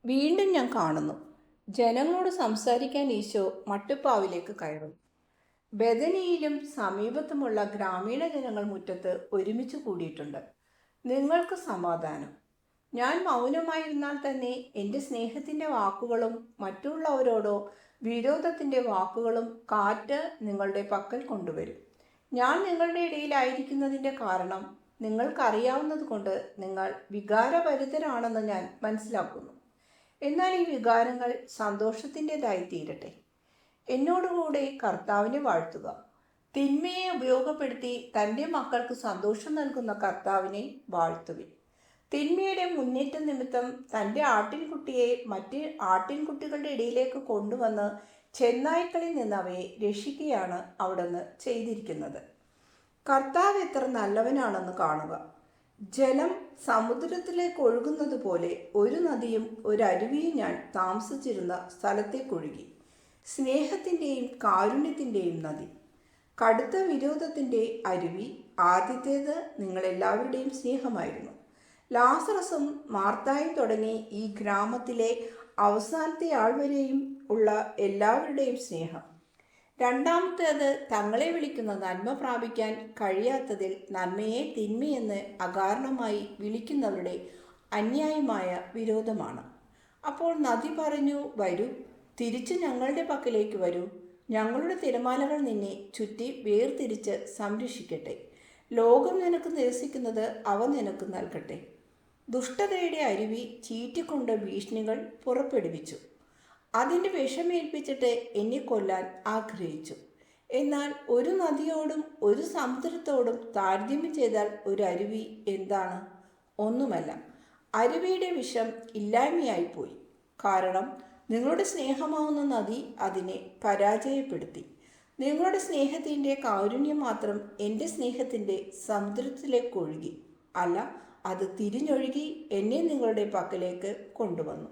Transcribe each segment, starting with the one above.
വീണ്ടും ഞാൻ കാണുന്നു. ജനങ്ങളോട് സംസാരിക്കാൻ ഈശോ മട്ടുപ്പാവിലേക്ക് കയറും. ബെഥനിയിലും സമീപത്തുമുള്ള ഗ്രാമീണ ജനങ്ങൾ മുറ്റത്ത് ഒരുമിച്ച് കൂടിയിട്ടുണ്ട്. നിങ്ങൾക്ക് സമാധാനം. ഞാൻ മൗനമായിരുന്നാൽ തന്നെ എൻ്റെ സ്നേഹത്തിൻ്റെ വാക്കുകളും മറ്റുള്ളവരോടോ വിരോധത്തിൻ്റെ വാക്കുകളും കാറ്റ് നിങ്ങളുടെ പക്കൽ കൊണ്ടുവരും. ഞാൻ നിങ്ങളുടെ ഇടയിലായിരിക്കുന്നതിൻ്റെ കാരണം നിങ്ങൾക്കറിയാവുന്നത് കൊണ്ട് നിങ്ങൾ വികാരഭരിതരാണെന്ന് ഞാൻ മനസ്സിലാക്കുന്നു. എന്നാൽ ഈ വികാരങ്ങൾ സന്തോഷത്തിൻ്റെതായി തീരട്ടെ. എന്നോടുകൂടെ കർത്താവിനെ വാഴ്ത്തുക. തിന്മയെ ഉപയോഗപ്പെടുത്തി തൻ്റെ മക്കൾക്ക് സന്തോഷം നൽകുന്ന കർത്താവിനെ വാഴ്ത്തുവിൻ. തിന്മയുടെ മുന്നേറ്റം നിമിത്തം തൻ്റെ ആട്ടിൻകുട്ടിയെ മറ്റ് ആട്ടിൻകുട്ടികളുടെ ഇടയിലേക്ക് കൊണ്ടുവന്ന് ചെന്നായ്ക്കളിൽ നിന്ന് അവയെ രക്ഷിക്കുകയാണ് അവിടുന്ന് ചെയ്തിരിക്കുന്നത്. കർത്താവ് എത്ര നല്ലവനാണെന്ന് കാണുക. ജലം സമുദ്രത്തിലേക്ക് ഒഴുകുന്നത് പോലെ ഒരു നദിയും ഒരു അരുവിയും ഞാൻ താമസിച്ചിരുന്ന സ്ഥലത്തേക്കൊഴുകി. സ്നേഹത്തിൻ്റെയും കാരുണ്യത്തിൻ്റെയും നദി, കടുത്ത വിരോധത്തിൻ്റെ അരുവി. ആദ്യത്തേത് നിങ്ങളെല്ലാവരുടെയും സ്നേഹമായിരുന്നു. ലാസറസും മാർത്തായും തുടങ്ങി ഈ ഗ്രാമത്തിലെ അവസാനത്തെ ആൾ വരെയും ഉള്ള എല്ലാവരുടെയും സ്നേഹം. രണ്ടാമത്തേത് തങ്ങളെ വിളിക്കുന്ന നന്മ പ്രാപിക്കാൻ കഴിയാത്തതിൽ നന്മയെ തിന്മയെന്ന് അകാരണമായി വിളിക്കുന്നവരുടെ അന്യായമായ വിരോധമാണ്. അപ്പോൾ നദി പറഞ്ഞു, വരൂ, തിരിച്ച് ഞങ്ങളുടെ പക്കലേക്ക് വരൂ. ഞങ്ങളുടെ തിരമാലകൾ നിന്നെ ചുറ്റി വേർതിരിച്ച് സംരക്ഷിക്കട്ടെ. ലോകം നിനക്ക് നിരസിക്കുന്നത് അവ നിനക്ക് നൽകട്ടെ. ദുഷ്ടതയുടെ അരുവി ചീറ്റിക്കൊണ്ട് ഭീഷണികൾ പുറപ്പെടുവിച്ചു. അതിൻ്റെ വിഷമേൽപ്പിച്ചിട്ട് എന്നെ കൊല്ലാൻ ആഗ്രഹിച്ചു. എന്നാൽ ഒരു നദിയോടും ഒരു സമുദ്രത്തോടും താരതമ്യം ചെയ്താൽ ഒരു അരുവി എന്താണ്? ഒന്നുമല്ല. അരുവിയുടെ വിഷം ഇല്ലായ്മയായിപ്പോയി. കാരണം നിങ്ങളുടെ സ്നേഹമാവുന്ന നദി അതിനെ പരാജയപ്പെടുത്തി. നിങ്ങളുടെ സ്നേഹത്തിൻ്റെ കാരുണ്യം മാത്രം എൻ്റെ സ്നേഹത്തിൻ്റെ സമുദ്രത്തിലേക്ക് ഒഴുകി. അല്ല, അത് തിരിഞ്ഞൊഴുകി എന്നെ നിങ്ങളുടെ പക്കലേക്ക് കൊണ്ടുവന്നു.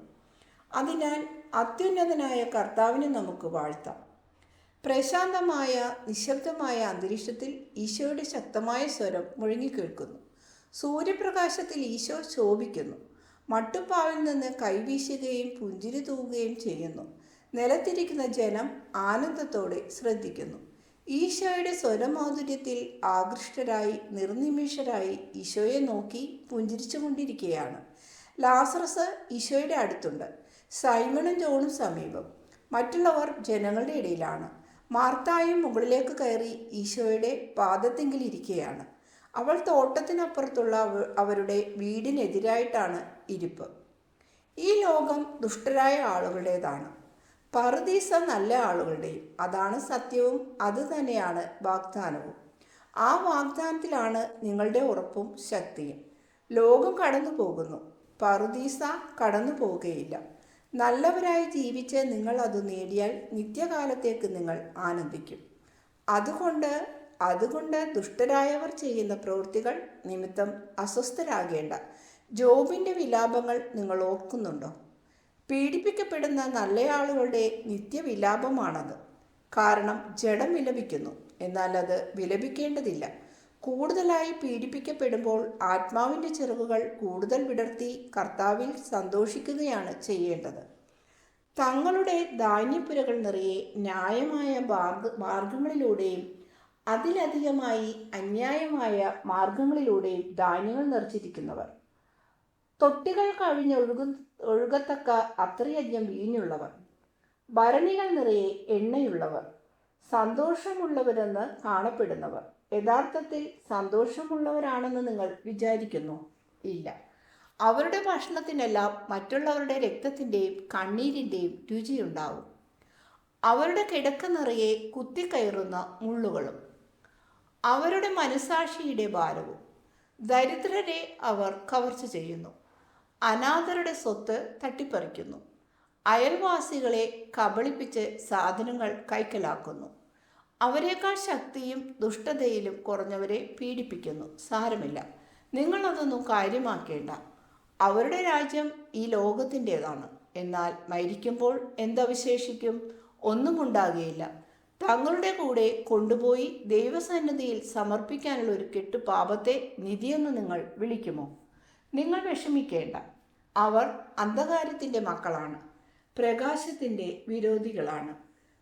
അതിനാൽ അത്യുന്നതനായ കർത്താവിനെ നമുക്ക് വാഴ്ത്താം. പ്രശാന്തമായ നിശബ്ദമായ അന്തരീക്ഷത്തിൽ ഈശോയുടെ ശക്തമായ സ്വരം മുഴങ്ങിക്കേൾക്കുന്നു. സൂര്യപ്രകാശത്തിൽ ഈശോ ശോഭിക്കുന്നു. മട്ടുപ്പാവിൽ നിന്ന് കൈവീശുകയും പുഞ്ചിരി തൂകുകയും ചെയ്യുന്നു. നിലത്തിരിക്കുന്ന ജനം ആനന്ദത്തോടെ ശ്രദ്ധിക്കുന്നു. ഈശോയുടെ സ്വരമാധുര്യത്തിൽ ആകൃഷ്ടരായി നിർനിമിഷരായി ഈശോയെ നോക്കി പുഞ്ചിരിച്ചു കൊണ്ടിരിക്കുകയാണ്. ലാസറസ് ഈശോയുടെ അടുത്തുണ്ട്. സൈമണും ജോണും സമീപം. മറ്റുള്ളവർ ജനങ്ങളുടെ ഇടയിലാണ്. മാർത്തായും മുകളിലേക്ക് കയറി ഈശോയുടെ പാദത്തെങ്കിൽ ഇരിക്കുകയാണ്. അവൾ തോട്ടത്തിനപ്പുറത്തുള്ള അവരുടെ വീടിനെതിരായിട്ടാണ് ഇരിപ്പ്. ഈ ലോകം ദുഷ്ടരായ ആളുകളുടേതാണ്, പറുദീസ നല്ല ആളുകളുടെയും. അതാണ് സത്യവും അതുതന്നെയാണ് വാഗ്ദാനവും. ആ വാഗ്ദാനത്തിലാണ് നിങ്ങളുടെ ഉറപ്പും ശക്തിയും. ലോകം കടന്നു പോകുന്നു, പറുദീസ കടന്നു പോവുകയില്ല. നല്ലവരായി ജീവിച്ച് നിങ്ങൾ അത് നേടിയാൽ നിത്യകാലത്തേക്ക് നിങ്ങൾ ആനന്ദിക്കും. അതുകൊണ്ട് ദുഷ്ടരായവർ ചെയ്യുന്ന പ്രവൃത്തികൾ നിമിത്തം അസ്വസ്ഥരാകേണ്ട. ജോബിൻ്റെ വിലാപങ്ങൾ നിങ്ങൾ ഓർക്കുന്നുണ്ടോ? പീഡിപ്പിക്കപ്പെടുന്ന നല്ലയാളുകളുടെ നിത്യവിലാപമാണത്. കാരണം ജഡം വിലപിക്കുന്നു, എന്നാൽ അത് വിലപിക്കേണ്ടതില്ല. കൂടുതലായി പീഡിപ്പിക്കപ്പെടുമ്പോൾ ആത്മാവിൻ്റെ ചിറകുകൾ കൂടുതൽ വിടർത്തി കർത്താവിൽ സന്തോഷിക്കുകയാണ് ചെയ്യേണ്ടത്. തങ്ങളുടെ ധാന്യപ്പുരകൾ നിറയെ ന്യായമായ മാർഗങ്ങളിലൂടെയും അതിലധികമായി അന്യായമായ മാർഗങ്ങളിലൂടെയും ധാന്യങ്ങൾ നിറച്ചിരിക്കുന്നവർ, തൊട്ടികൾ ഒഴുകത്തക്ക അത്രയധികം വീഞ്ഞുള്ളവർ, ഭരണികൾ നിറയെ എണ്ണയുള്ളവർ, സന്തോഷമുള്ളവരെന്ന് കാണപ്പെടുന്നവർ. യഥാർത്ഥത്തിൽ സന്തോഷമുള്ളവരാണെന്ന് നിങ്ങൾ വിചാരിക്കുന്നു? ഇല്ല. അവരുടെ ഭക്ഷണത്തിനെല്ലാം മറ്റുള്ളവരുടെ രക്തത്തിൻ്റെയും കണ്ണീരിൻ്റെയും രുചിയുണ്ടാവും. അവരുടെ കിടക്ക നിറയെ കുത്തിക്കയറുന്ന മുള്ളുകളും അവരുടെ മനസാക്ഷിയുടെ ഭാരവും. ദരിദ്രരെ അവർ കവർച്ച ചെയ്യുന്നു, അനാഥരുടെ സ്വത്ത് തട്ടിപ്പറിക്കുന്നു, അയൽവാസികളെ കബളിപ്പിച്ച് സാധനങ്ങൾ കൈക്കലാക്കുന്നു. അവരെക്കാൾ ശക്തിയും ദുഷ്ടതയിലും കുറഞ്ഞവരെ പീഡിപ്പിക്കുന്നു. സാരമില്ല, നിങ്ങളതൊന്നും കാര്യമാക്കേണ്ട. അവരുടെ രാജ്യം ഈ ലോകത്തിൻ്റെതാണ്. എന്നാൽ മരിക്കുമ്പോൾ എന്തവശേഷിക്കും? ഒന്നും ഉണ്ടാകുകയില്ല. തങ്ങളുടെ കൂടെ കൊണ്ടുപോയി ദൈവസന്നിധിയിൽ സമർപ്പിക്കാനുള്ള ഒരു കെട്ടു പാപത്തെ നിധിയെന്ന് നിങ്ങൾ വിളിക്കുമോ? നിങ്ങൾ വിഷമിക്കേണ്ട. അവർ അന്ധകാരത്തിൻ്റെ മക്കളാണ്, പ്രകാശത്തിൻ്റെ വിരോധികളാണ്.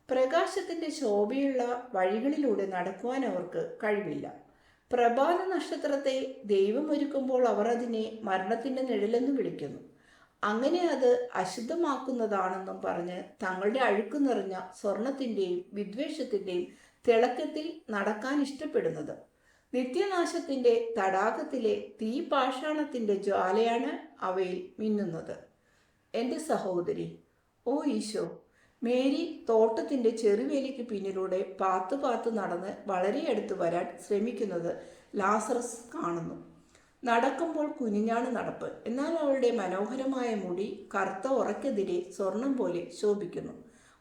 പ്രകാശത്തിൻ്റെ ശോഭയുള്ള വഴികളിലൂടെ നടക്കുവാൻ അവർക്ക് കഴിവില്ല. പ്രഭാത നക്ഷത്രത്തെ ദൈവം ഒരുക്കുമ്പോൾ അവർ അതിനെ മരണത്തിൻ്റെ നിഴലെന്ന് വിളിക്കുന്നു. അങ്ങനെ അത് അശുദ്ധമാക്കുന്നതാണെന്നും പറഞ്ഞ് തങ്ങളുടെ അഴുക്ക് നിറഞ്ഞ സ്വർണത്തിൻ്റെയും വിദ്വേഷത്തിൻ്റെയും തിളക്കത്തിൽ നടക്കാൻ ഇഷ്ടപ്പെടുന്നത്. നിത്യനാശത്തിൻ്റെ തടാകത്തിലെ തീപാഷാണത്തിൻ്റെ ജ്വാലയാണ് അവയിൽ മിന്നുന്നത്. എൻ്റെ സഹോദരി, ഓ ഈശോ, മേരി തോട്ടത്തിൻ്റെ ചെറുവേലിക്ക് പിന്നിലൂടെ പാത്തു നടന്ന് വളരെ അടുത്ത് വരാൻ ശ്രമിക്കുന്നത് ലാസറസ് കാണുന്നു. നടക്കുമ്പോൾ കുനിഞ്ഞാണ് നടപ്പ്. എന്നാൽ അവളുടെ മനോഹരമായ മുടി കറുത്ത ഉറക്കെതിരെ സ്വർണം പോലെ ശോഭിക്കുന്നു.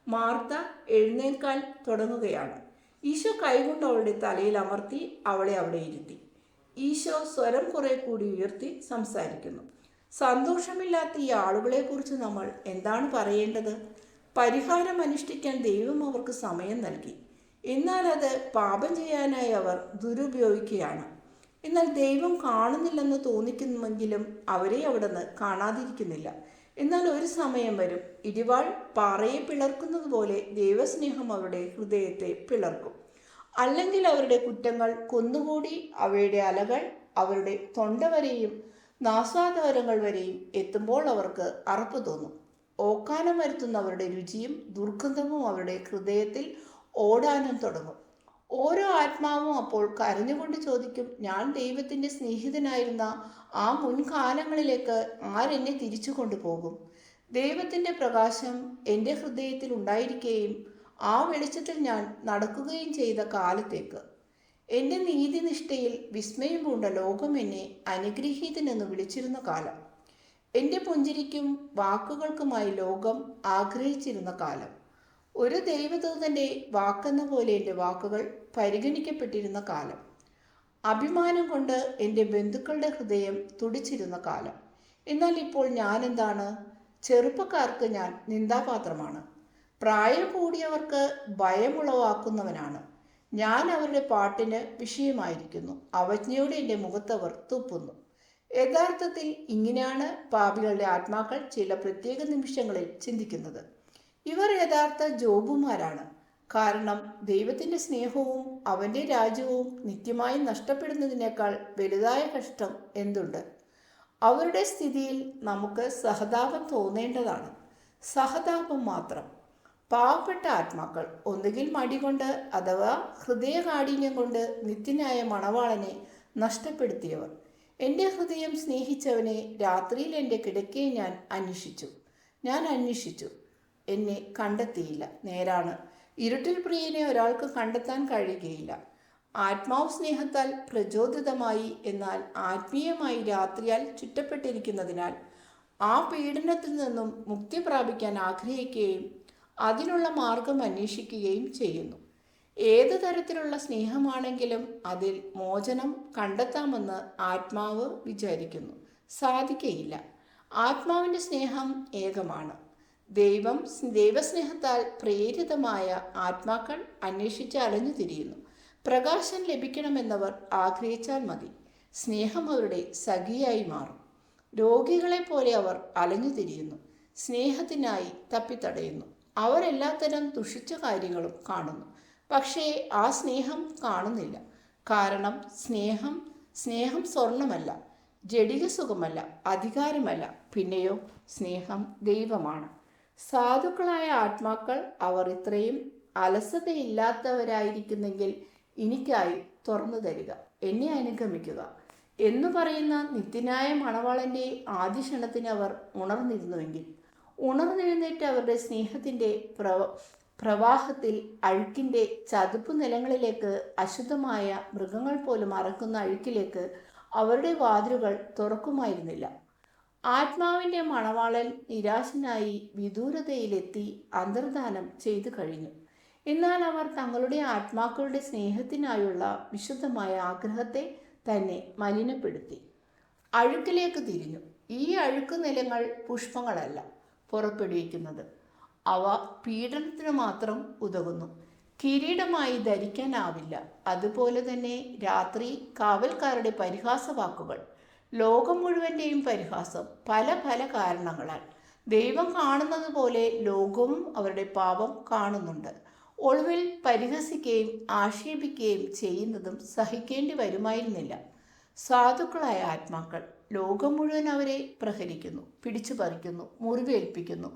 മാർത്ത എഴുന്നേൽക്കാൻ തുടങ്ങുകയാണ്. ഈശോ കൈകൊണ്ട് അവളുടെ തലയിൽ അമർത്തി അവളെ അവിടെ ഇരുത്തി. ഈശോ സ്വരം കുറെ കൂടി ഉയർത്തി സംസാരിക്കുന്നു. സന്തോഷമില്ലാത്ത ഈ ആളുകളെക്കുറിച്ച് നമ്മൾ എന്താണ് പറയേണ്ടത്? പരിഹാരം അനുഷ്ഠിക്കാൻ ദൈവം അവർക്ക് സമയം നൽകി. എന്നാൽ അത് പാപം ചെയ്യാനായി അവർ ദുരുപയോഗിക്കുകയാണ്. എന്നാൽ ദൈവം കാണുന്നില്ലെന്ന് തോന്നിക്കുന്നുവെങ്കിലും അവരെ അവിടുന്ന് കാണാതിരിക്കുന്നില്ല. എന്നാൽ ഒരു സമയം വരും, ഇടിവാൾ പാറയെ പിളർക്കുന്നത് പോലെ ദൈവസ്നേഹം അവരുടെ ഹൃദയത്തെ പിളർക്കും. അല്ലെങ്കിൽ അവരുടെ കുറ്റങ്ങൾ കൊന്നുകൂടി അവയുടെ അലകൾ അവരുടെ തൊണ്ട വരെയും നാസാദ്വാരങ്ങൾ വരെയും എത്തുമ്പോൾ അവർക്ക് അറപ്പ് തോന്നും. ഓക്കാനം വരുത്തുന്നവരുടെ രുചിയും ദുർഗന്ധവും അവരുടെ ഹൃദയത്തിൽ ഓടാനും തുടങ്ങും. ഓരോ ആത്മാവും അപ്പോൾ കരഞ്ഞുകൊണ്ട് ചോദിക്കും, ഞാൻ ദൈവത്തിൻ്റെ സ്നേഹിതനായിരുന്ന ആ മുൻകാലങ്ങളിലേക്ക് ആരെന്നെ തിരിച്ചു കൊണ്ടുപോകും? ദൈവത്തിൻ്റെ പ്രകാശം എൻ്റെ ഹൃദയത്തിൽ ഉണ്ടായിരിക്കുകയും ആ വെളിച്ചത്തിൽ ഞാൻ നടക്കുകയും ചെയ്ത കാലത്തേക്ക്. എൻ്റെ നീതിനിഷ്ഠയിൽ വിസ്മയം പൂണ്ട ലോകം എന്നെ അനുഗ്രഹീതനെന്ന് വിളിച്ചിരുന്ന കാലം. എൻ്റെ പുഞ്ചിരിക്കും വാക്കുകൾക്കുമായി ലോകം ആഗ്രഹിച്ചിരുന്ന കാലം. ഒരു ദൈവദൂതൻ്റെ വാക്കെന്ന പോലെ എൻ്റെ വാക്കുകൾ പരിഗണിക്കപ്പെട്ടിരുന്ന കാലം. അഭിമാനം കൊണ്ട് എൻ്റെ ബന്ധുക്കളുടെ ഹൃദയം തുടിച്ചിരുന്ന കാലം. എന്നാൽ ഇപ്പോൾ ഞാൻ എന്താണ്? ചെറുപ്പക്കാർക്ക് ഞാൻ നിന്ദാപാത്രമാണ്. പ്രായം കൂടിയവർക്ക് ഭയമുളവാക്കുന്നവനാണ്. ഞാൻ അവരുടെ പാട്ടിന് വിഷയമായിരിക്കുന്നു. അവജ്ഞയോടെ എൻ്റെ മുഖത്തവർ തുപ്പുന്നു. യഥാർത്ഥത്തിൽ ഇങ്ങനെയാണ് പാപികളുടെ ആത്മാക്കൾ ചില പ്രത്യേക നിമിഷങ്ങളിൽ ചിന്തിക്കുന്നത്. ഇവർ യഥാർത്ഥ ജോബുമാരാണ്. കാരണം ദൈവത്തിൻ്റെ സ്നേഹവും അവൻ്റെ രാജ്യവും നിത്യമായി നഷ്ടപ്പെടുന്നതിനേക്കാൾ വലുതായ കഷ്ടം എന്തുണ്ട്? അവരുടെ സ്ഥിതിയിൽ നമുക്ക് സഹതാപം തോന്നേണ്ടതാണ്. സഹതാപം മാത്രം. പാവപ്പെട്ട ആത്മാക്കൾ ഒന്നുകിൽ മടികൊണ്ട് അഥവാ ഹൃദയകാഠിന്യം കൊണ്ട് നിത്യനായ മണവാളനെ നഷ്ടപ്പെടുത്തിയവർ. എൻ്റെ ഹൃദയം സ്നേഹിച്ചവനെ രാത്രിയിൽ എൻ്റെ കിടക്കയെ ഞാൻ അന്വേഷിച്ചു, എന്നെ കണ്ടെത്തിയില്ല. നേരാണ്, ഇരുട്ടിൽ പ്രിയനെ ഒരാൾക്ക് കണ്ടെത്താൻ കഴിയുകയില്ല. ആത്മാവ് സ്നേഹത്താൽ പ്രചോദിതമായി എന്നാൽ ആത്മീയമായി രാത്രിയാൽ ചുറ്റപ്പെട്ടിരിക്കുന്നതിനാൽ ആ പീഡനത്തിൽ നിന്നും മുക്തി പ്രാപിക്കാൻ ആഗ്രഹിക്കുകയും അതിനുള്ള മാർഗം അന്വേഷിക്കുകയും ചെയ്യുന്നു. ഏത് തരത്തിലുള്ള സ്നേഹമാണെങ്കിലും അതിൽ മോചനം കണ്ടെത്താമെന്ന് ആത്മാവ് വിചാരിക്കുന്നു. സാധിക്കയില്ല. ആത്മാവിൻ്റെ സ്നേഹം ഏകമാണ്. ദൈവസ്നേഹത്താൽ പ്രേരിതമായ ആത്മാക്കൾ അന്വേഷിച്ച് അലഞ്ഞു തിരിയുന്നു. പ്രകാശം ലഭിക്കണമെന്നവർ ആഗ്രഹിച്ചാൽ മതി. സ്നേഹം അവരുടെ സഖിയായി മാറും. രോഗികളെ പോലെ അവർ അലഞ്ഞു തിരിയുന്നു, സ്നേഹത്തിനായി തപ്പിത്തടയുന്നു. അവർ എല്ലാത്തരം ദുഷിച്ച കാര്യങ്ങളും കാണുന്നു, പക്ഷേ ആ സ്നേഹം കാണുന്നില്ല. കാരണം സ്നേഹം സ്വർണമല്ല, ജഡിക സുഖമല്ല, അധികാരമല്ല, പിന്നെയോ സ്നേഹം ദൈവമാണ്. സാധുക്കളായ ആത്മാക്കൾ അവർ ഇത്രയും അലസതയില്ലാത്തവരായിരിക്കുന്നെങ്കിൽ എനിക്കായി തുറന്നു തരിക, എന്നെ അനുഗമിക്കുക എന്നു പറയുന്ന നിത്യനായ മണവാളൻ്റെ ആദ്യ ക്ഷണത്തിന് അവർ ഉണർന്നെഴുന്നേറ്റ് അവരുടെ സ്നേഹത്തിൻ്റെ പ്രവാഹത്തിൽ അഴുക്കിൻ്റെ ചതുപ്പ് നിലങ്ങളിലേക്ക്, അശുദ്ധമായ മൃഗങ്ങൾ പോലും അറക്കുന്ന അഴുക്കിലേക്ക് അവരുടെ വാതിലുകൾ തുറക്കുമായിരുന്നില്ല. ആത്മാവിൻ്റെ മണവാളൻ നിരാശനായി വിദൂരതയിലെത്തി അന്തർധാനം ചെയ്തു കഴിഞ്ഞു. എന്നാൽ അവർ തങ്ങളുടെ ആത്മാക്കളുടെ സ്നേഹത്തിനായുള്ള വിശുദ്ധമായ ആഗ്രഹത്തെ തന്നെ മലിനപ്പെടുത്തി അഴുക്കിലേക്ക് തിരിഞ്ഞു. ഈ അഴുക്ക് നിലങ്ങൾ പുഷ്പങ്ങളല്ല പുറപ്പെടുവിക്കുന്നത്, അവ പീഡനത്തിന് മാത്രം ഉതകുന്നു. കിരീടമായി ധരിക്കാനാവില്ല. അതുപോലെ തന്നെ രാത്രി കാവൽക്കാരുടെ പരിഹാസവാക്കുകൾ, ലോകം മുഴുവൻ്റെയും പരിഹാസം പല പല കാരണങ്ങളാൽ. ദൈവം കാണുന്നത് പോലെ ലോകവും അവരുടെ പാപം കാണുന്നുണ്ട്. ഒടുവിൽ പരിഹസിക്കുകയും ആക്ഷേപിക്കുകയും ചെയ്യുന്നതും സഹിക്കേണ്ടി വരുമായിരുന്നില്ല. സാധുക്കളായ ആത്മാക്കൾ ലോകം മുഴുവൻ അവരെ പ്രഹരിക്കുന്നു, പിടിച്ചു പറിക്കുന്നു, മുറിവേൽപ്പിക്കുന്നു.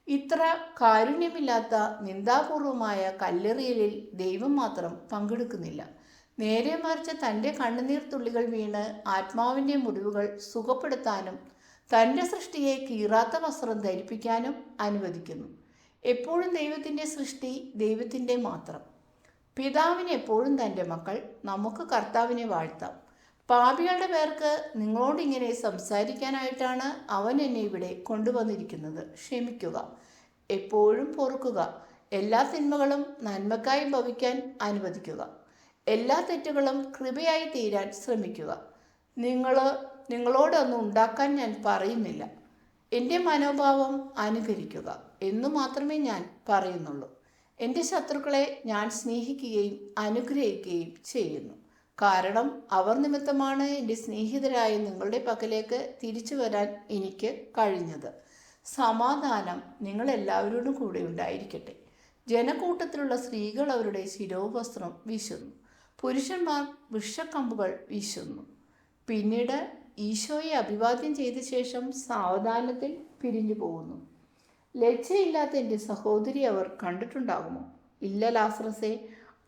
ഇത്ര കാരുണ്യമില്ലാത്ത നിന്ദാപൂർവമായ കല്ലെറിയലിൽ ദൈവം മാത്രം പങ്കെടുക്കുന്നില്ല. നേരെ മറിച്ച് തൻ്റെ കണ്ണുനീർ തുള്ളികൾ വീണ് ആത്മാവിൻ്റെ മുറിവുകൾ സുഖപ്പെടുത്താനും തൻ്റെ സൃഷ്ടിയെ കീറാത്ത വസ്ത്രം ധരിപ്പിക്കാനും അനുവദിക്കുന്നു. എപ്പോഴും ദൈവത്തിൻ്റെ സൃഷ്ടി ദൈവത്തിൻ്റെ മാത്രം. പിതാവിന് എപ്പോഴും തൻ്റെ മക്കൾ. നമുക്ക് കർത്താവിനെ വാഴ്ത്താം. പാപികളുടെ പേർക്ക് നിങ്ങളോടിങ്ങനെ സംസാരിക്കാനായിട്ടാണ് അവൻ എന്നെ ഇവിടെ കൊണ്ടുവന്നിരിക്കുന്നത്. ക്ഷമിക്കുക, എപ്പോഴും പൊറുക്കുക, എല്ലാ തിന്മകളും നന്മക്കായി ഭവിക്കാൻ അനുവദിക്കുക, എല്ലാ തെറ്റുകളും കൃപയായി തീരാൻ ശ്രമിക്കുക. നിങ്ങളോടൊന്നും ഉണ്ടാക്കാൻ ഞാൻ പറയുന്നില്ല. എൻ്റെ മനോഭാവം അനുകരിക്കുക എന്നു മാത്രമേ ഞാൻ പറയുന്നുള്ളൂ. എൻ്റെ ശത്രുക്കളെ ഞാൻ സ്നേഹിക്കുകയും അനുഗ്രഹിക്കുകയും ചെയ്യുന്നു. കാരണം അവർ നിമിത്തമാണ് എൻ്റെ സ്നേഹിതരായ നിങ്ങളുടെ പക്കലേക്ക് തിരിച്ചു വരാൻ എനിക്ക് കഴിഞ്ഞത്. സമാധാനം നിങ്ങളെല്ലാവരോടും കൂടെ ഉണ്ടായിരിക്കട്ടെ. ജനക്കൂട്ടത്തിലുള്ള സ്ത്രീകൾ അവരുടെ ശിരോവസ്ത്രം വീശുന്നു, പുരുഷന്മാർ വൃക്ഷക്കമ്പുകൾ വീശുന്നു. പിന്നീട് ഈശോയെ അഭിവാദ്യം ചെയ്ത ശേഷം സാവധാനത്തിൽ പിരിഞ്ഞു പോകുന്നു. ലജ്ജയില്ലാത്ത എൻ്റെ സഹോദരി അവർ കണ്ടിട്ടുണ്ടാകുമോ? ഇല്ല ലാസറസേ,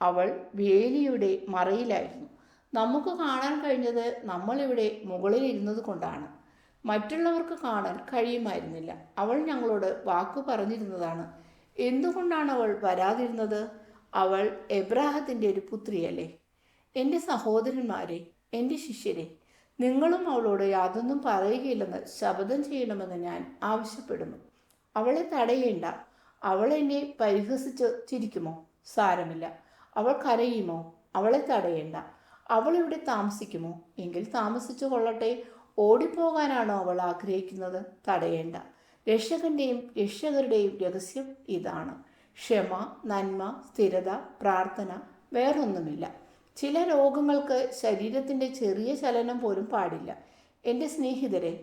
അവൾ വേലിയുടെ മറയിലായിരുന്നു. നമുക്ക് കാണാൻ കഴിഞ്ഞത് നമ്മളിവിടെ മുകളിൽ ഇരുന്നത് കൊണ്ടാണ്. മറ്റുള്ളവർക്ക് കാണാൻ കഴിയുമായിരുന്നില്ല. അവൾ ഞങ്ങളോട് വാക്കു പറഞ്ഞിരുന്നതാണ്. എന്തുകൊണ്ടാണ് അവൾ വരാതിരുന്നത്? അവൾ എബ്രാഹത്തിൻ്റെ ഒരു പുത്രിയല്ലേ? എൻ്റെ സഹോദരന്മാരെ, എൻ്റെ ശിഷ്യരെ, നിങ്ങളും അവളോട് യാതൊന്നും പറയുകയില്ലെന്ന് ശപഥം ചെയ്യണമെന്ന് ഞാൻ ആവശ്യപ്പെടുന്നു. അവളെ തടയേണ്ട. അവൾ എന്നെ പരിഹസിച്ച് ചിരിക്കുമോ? സാരമില്ല. അവൾ കരയുമോ? അവളെ തടയേണ്ട. അവൾ ഇവിടെ താമസിക്കുമോ? എങ്കിൽ താമസിച്ചു കൊള്ളട്ടെ. ഓടിപ്പോകാനാണോ അവൾ ആഗ്രഹിക്കുന്നത്? തടയേണ്ട. രക്ഷകന്റെയും രക്ഷകരുടെയും രഹസ്യം ഇതാണ്: ക്ഷമ, നന്മ, സ്ഥിരത, പ്രാർത്ഥന. വേറൊന്നുമില്ല. ചില രോഗങ്ങൾക്ക് ശരീരത്തിൻ്റെ ചെറിയ ചലനം പോലും പാടില്ല. എൻ്റെ സ്നേഹിതരെ,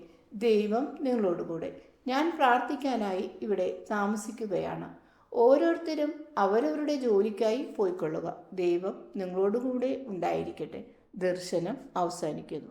ദൈവം നിങ്ങളോടുകൂടെ. ഞാൻ പ്രാർത്ഥിക്കാനായി ഇവിടെ താമസിക്കുകയാണ്. ഓരോരുത്തരും അവരവരുടെ ജോലിക്കായി പോയിക്കൊള്ളുക. ദൈവം നിങ്ങളോടുകൂടെ ഉണ്ടായിരിക്കട്ടെ. ദർശനം അവസാനിക്കുന്നു.